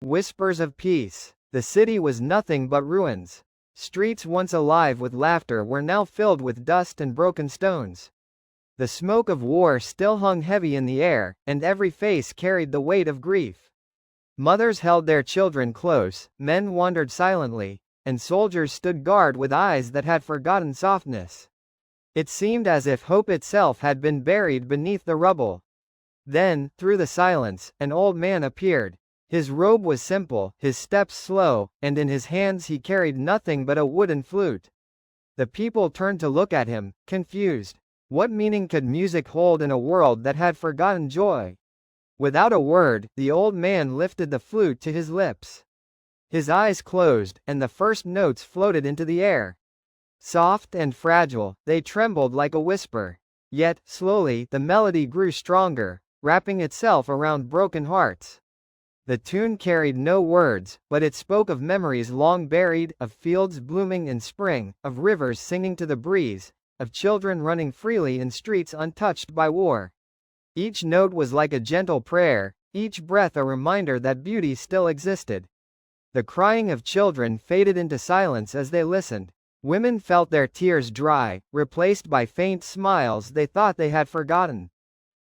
Whispers of peace. The city was nothing but ruins. Streets once alive with laughter were now filled with dust and broken stones. The smoke of war still hung heavy in the air, and every face carried the weight of grief. Mothers held their children close, men wandered silently, and soldiers stood guard with eyes that had forgotten softness. It seemed as if hope itself had been buried beneath the rubble. Then, through the silence, an old man appeared. His robe was simple, his steps slow, and in his hands he carried nothing but a wooden flute. The people turned to look at him, confused. What meaning could music hold in a world that had forgotten joy? Without a word, the old man lifted the flute to his lips. His eyes closed, and the first notes floated into the air. Soft and fragile, they trembled like a whisper. Yet, slowly, the melody grew stronger, wrapping itself around broken hearts. The tune carried no words, but it spoke of memories long buried, of fields blooming in spring, of rivers singing to the breeze, of children running freely in streets untouched by war. Each note was like a gentle prayer, each breath a reminder that beauty still existed. The crying of children faded into silence as they listened. Women felt their tears dry, replaced by faint smiles they thought they had forgotten.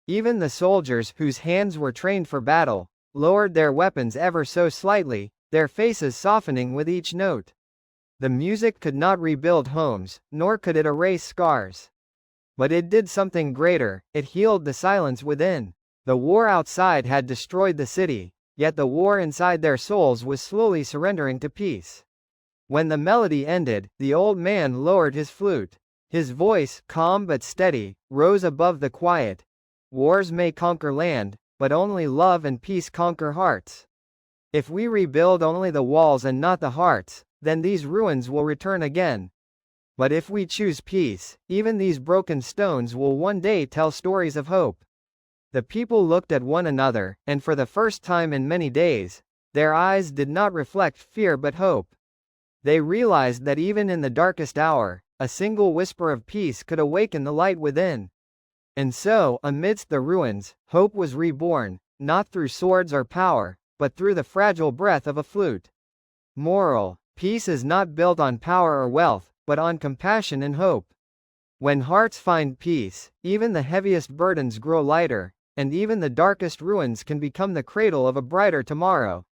Even the soldiers, whose hands were trained for battle, lowered their weapons ever so slightly, their faces softening with each note. The music could not rebuild homes, nor could it erase scars. But it did something greater, it healed the silence within. The war outside had destroyed the city, yet the war inside their souls was slowly surrendering to peace. When the melody ended, the old man lowered his flute. His voice, calm but steady, rose above the quiet. Wars may conquer land, but only love and peace conquer hearts. If we rebuild only the walls and not the hearts, then these ruins will return again. But if we choose peace, even these broken stones will one day tell stories of hope. The people looked at one another, and for the first time in many days, their eyes did not reflect fear but hope. They realized that even in the darkest hour, a single whisper of peace could awaken the light within. And so, amidst the ruins, hope was reborn, not through swords or power, but through the fragile breath of a flute. Moral: peace is not built on power or wealth, but on compassion and hope. When hearts find peace, even the heaviest burdens grow lighter, and even the darkest ruins can become the cradle of a brighter tomorrow.